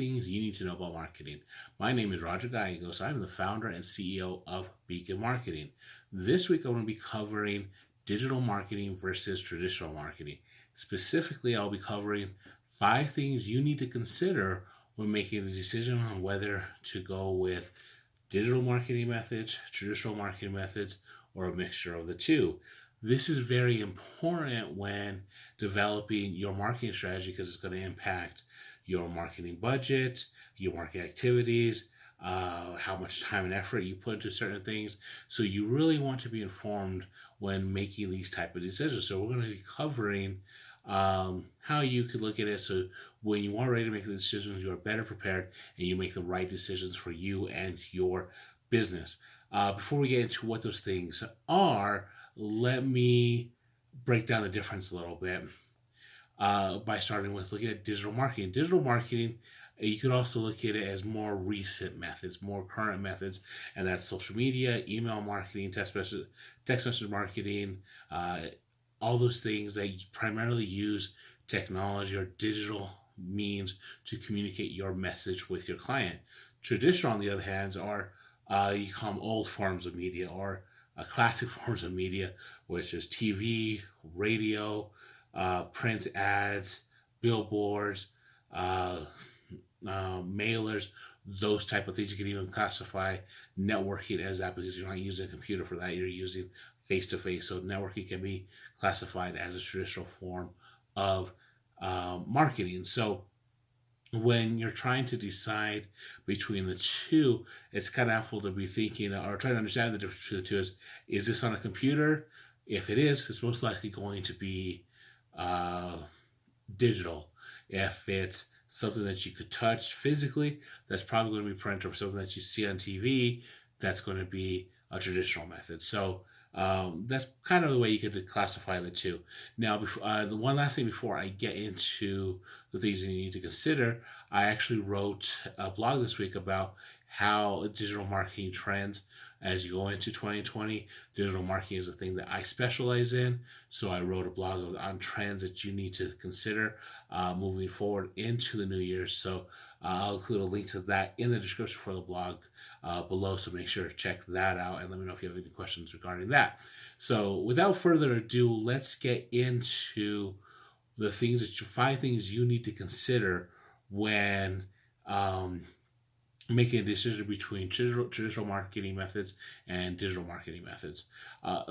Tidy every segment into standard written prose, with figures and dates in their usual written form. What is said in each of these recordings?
things you need to know about marketing. My name is Roger Gallegos. I'm the founder and CEO of Beacon Marketing. This week, I'm going to be covering digital marketing versus traditional marketing. Specifically, I'll be covering 5 things you need to consider when making a decision on whether to go with digital marketing methods, traditional marketing methods, or a mixture of the two. This is very important when developing your marketing strategy because it's going to impact your marketing budget, your marketing activities, how much time and effort you put into certain things. So you really want to be informed when making these type of decisions. So we're going to be covering how you could look at it. So when you are ready to make the decisions, you are better prepared and you make the right decisions for you and your business. Before we get into what those things are, let me break down the difference a little bit by starting with looking at digital marketing. Digital marketing, you could also look at it as more recent methods, more current methods, and that's social media, email marketing, text message marketing, all those things that primarily use technology or digital means to communicate your message with your client. Traditional, on the other hand, are you call them old forms of media or classic forms of media, which is TV, radio, print ads, billboards, mailers, those type of things. You can even classify networking as that because you're not using a computer for that. You're using face to face. So networking can be classified as a traditional form of marketing. So when you're trying to decide between the two, it's kind of helpful to be thinking or trying to understand the difference between the two is this on a computer? If it is, it's most likely going to be digital. If it's something that you could touch physically, that's probably going to be print, or something that you see on TV, that's going to be a traditional method. So that's kind of the way you could classify the two. Now, the one last thing before I get into the things you need to consider, I actually wrote a blog this week about how digital marketing trends as you go into 2020. Digital marketing is a thing that I specialize in. So I wrote a blog on trends that you need to consider moving forward into the new year. So I'll include a link to that in the description for the blog below. So make sure to check that out and let me know if you have any questions regarding that. So without further ado, let's get into the 5 things you need to consider when making a decision between traditional marketing methods and digital marketing methods.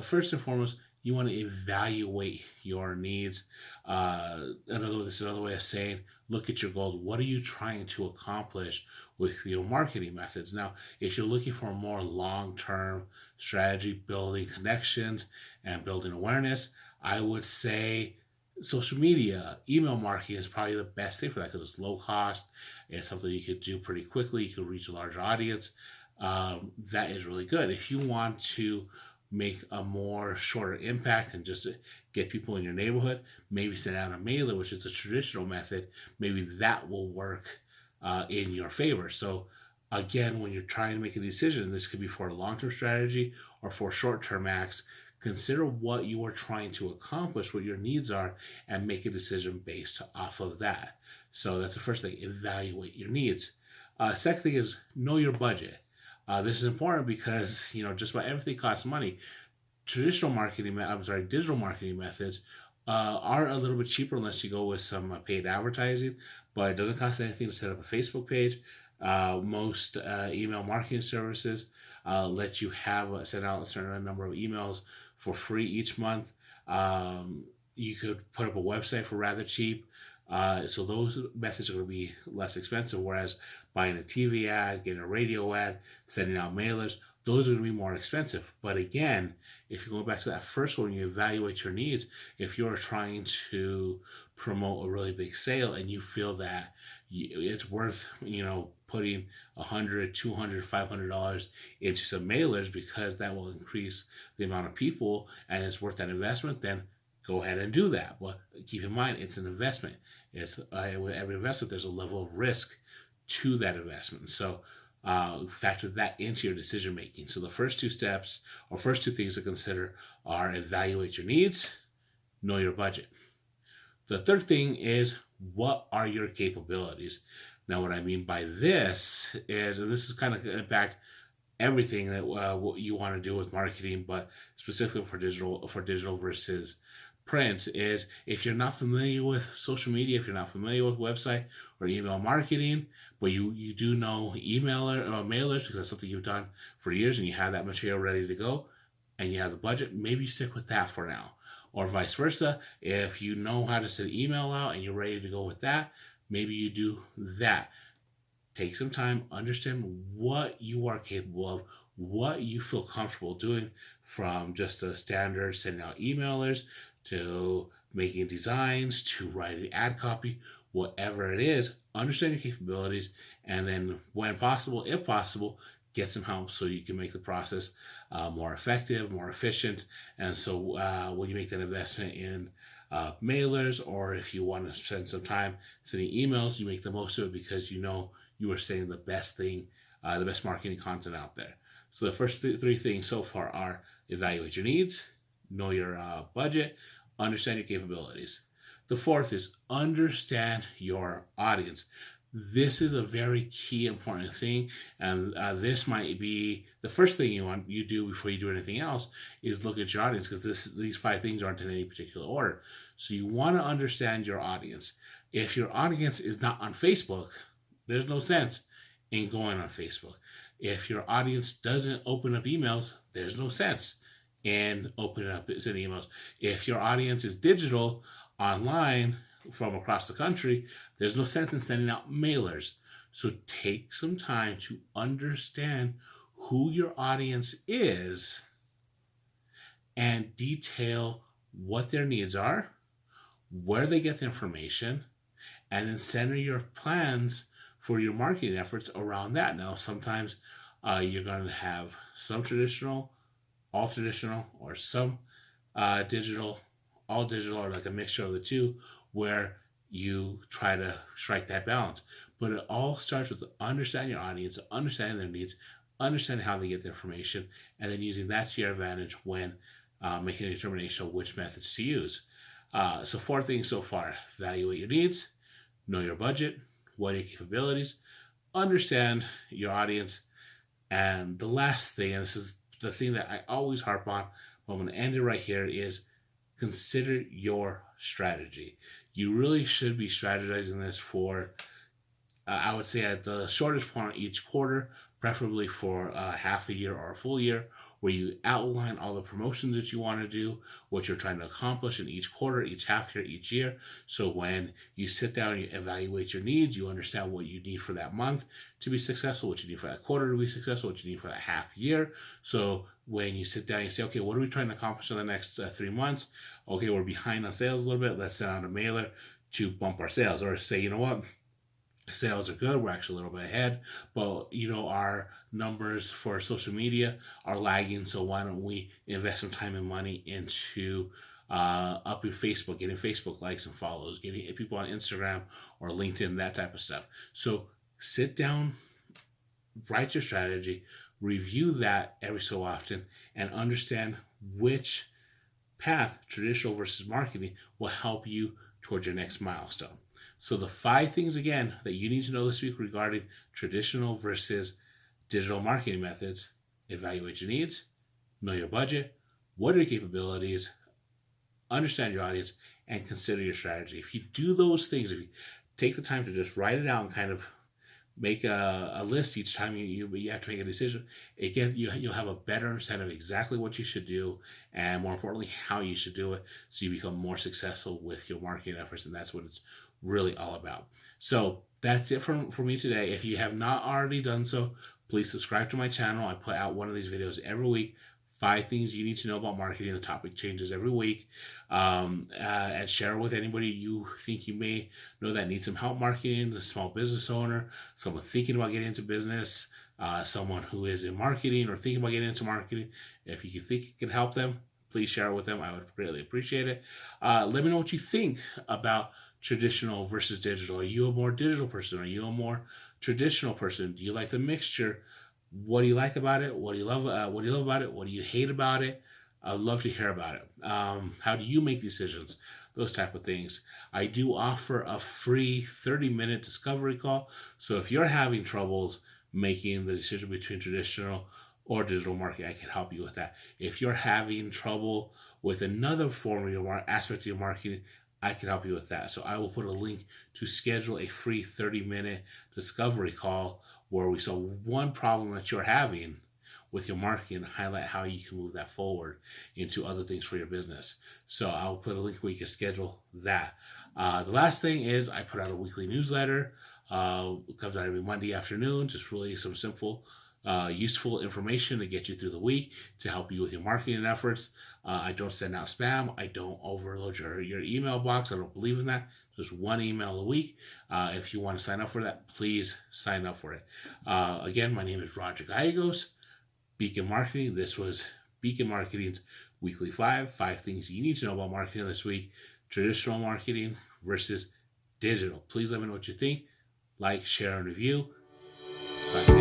First and foremost, you want to evaluate your needs. This is another way of saying, look at your goals. What are you trying to accomplish with your marketing methods? Now, if you're looking for a more long-term strategy, building connections and building awareness, I would say social media, email marketing is probably the best thing for that because it's low cost. It's something you could do pretty quickly. You could reach a larger audience. That is really good. If you want to make a more shorter impact and just get people in your neighborhood, maybe send out a mailer, which is a traditional method. Maybe that will work in your favor. So again, when you're trying to make a decision, this could be for a long-term strategy or for short-term acts. Consider what you are trying to accomplish, what your needs are, and make a decision based off of that. So that's the first thing, evaluate your needs. Second thing is know your budget. This is important because, just about everything costs money. Digital marketing methods are a little bit cheaper unless you go with some paid advertising, but it doesn't cost anything to set up a Facebook page. Most email marketing services let you send out a certain number of emails for free each month. You could put up a website for rather cheap. So those methods are going to be less expensive, whereas buying a TV ad, getting a radio ad, sending out mailers, those are going to be more expensive. But again, if you go back to that first one, you evaluate your needs. If you're trying to promote a really big sale and you feel that it's worth, putting $100, $200, $500 into some mailers because that will increase the amount of people and it's worth that investment, then go ahead and do that. But keep in mind, it's an investment. With every investment, there's a level of risk to that investment. So factor that into your decision making. So the first 2 steps or first 2 things to consider are evaluate your needs, know your budget. The third thing is, what are your capabilities? Now, what I mean by this is, and this is kind of impact everything that what you want to do with marketing, but specifically for digital versus print, is if you're not familiar with social media, if you're not familiar with website or email marketing, but you do know emailer or mailers because that's something you've done for years and you have that material ready to go and you have the budget, maybe stick with that for now. Or vice versa, if you know how to send email out and you're ready to go with that, maybe you do that. Take some time, understand what you are capable of, what you feel comfortable doing, from just a standard sending out emailers to making designs to writing ad copy, whatever it is. Understand your capabilities, and then when possible, if possible, get some help so you can make the process more effective, more efficient. And so when you make that investment in mailers, or if you want to spend some time sending emails, you make the most of it because you know you are saying the best thing, the best marketing content out there. So the first three things so far are: evaluate your needs, know your budget, understand your capabilities. The fourth is understand your audience. This is a very key important thing, and this might be the first thing you do before you do anything else, is look at your audience, because these five things aren't in any particular order. So you want to understand your audience. If your audience is not on Facebook, there's no sense in going on Facebook. If your audience doesn't open up emails, there's no sense in opening up sending emails. If your audience is digital online from across the country, there's no sense in sending out mailers. So take some time to understand who your audience is and detail what their needs are, where they get the information, and then center your plans for your marketing efforts around that. Now, sometimes you're going to have some traditional, all traditional, or some digital, all digital, or like a mixture of the two, where you try to strike that balance. But it all starts with understanding your audience, understanding their needs, understanding how they get the information, and then using that to your advantage when making a determination of which methods to use. So 4 things so far: evaluate your needs, know your budget, what are your capabilities, understand your audience, and the last thing, and this is the thing that I always harp on, but I'm going to end it right here, is consider your strategy. You really should be strategizing this for, I would say, at the shortest point each quarter, preferably for half a year or a full year, where you outline all the promotions that you want to do, what you're trying to accomplish in each quarter, each half year, each year. So when you sit down and you evaluate your needs, you understand what you need for that month to be successful, what you need for that quarter to be successful, what you need for that half year. So when you sit down and you say, okay, what are we trying to accomplish in the next 3 months? Okay, we're behind on sales a little bit. Let's send out a mailer to bump our sales. Or say, you know what? Sales are good, we're actually a little bit ahead, but our numbers for social media are lagging, so why don't we invest some time and money into up your Facebook, getting Facebook likes and follows, getting people on Instagram or LinkedIn, that type of stuff. So sit down, write your strategy, review that every so often, and understand which path, traditional versus marketing, will help you towards your next milestone. So the 5 things, again, that you need to know this week regarding traditional versus digital marketing methods: evaluate your needs, know your budget, what are your capabilities, understand your audience, and consider your strategy. If you do those things, if you take the time to just write it out and kind of make a list each time you have to make a decision, you'll have a better understanding of exactly what you should do, and more importantly, how you should do it, so you become more successful with your marketing efforts. And that's what it's really all about. So that's it for me today. If you have not already done so, please subscribe to my channel. I put out one of these videos every week. 5 things you need to know about marketing. The topic changes every week. And share with anybody you think you may know that needs some help marketing: a small business owner, someone thinking about getting into business, someone who is in marketing or thinking about getting into marketing. If you think it can help them, please share it with them. I would greatly appreciate it. Let me know what you think about traditional versus digital. Are you a more digital person? Are you a more traditional person? Do you like the mixture? What do you like about it? What do you love? What do you love about it? What do you hate about it? I'd love to hear about it. How do you make decisions? those type of things. I do offer a free 30-minute discovery call. So if you're having troubles making the decision between traditional or digital marketing, I can help you with that. If you're having trouble with another form of your aspect of your marketing, I can help you with that. So I will put a link to schedule a free 30-minute discovery call where we solve one problem that you're having with your marketing and highlight how you can move that forward into other things for your business. So I'll put a link where you can schedule that. The last thing is I put out a weekly newsletter. It comes out every Monday afternoon, just really some simple, useful information to get you through the week to help you with your marketing efforts. I don't send out spam. I don't overload your email box. I don't believe in that. Just one email a week. If you want to sign up for that, please sign up for it. Again, my name is Roger Gallegos, Beacon Marketing. This was Beacon Marketing's Weekly 5 things you need to know about marketing this week. Traditional marketing versus digital. Please let me know what you think. Like, share, and review. Bye.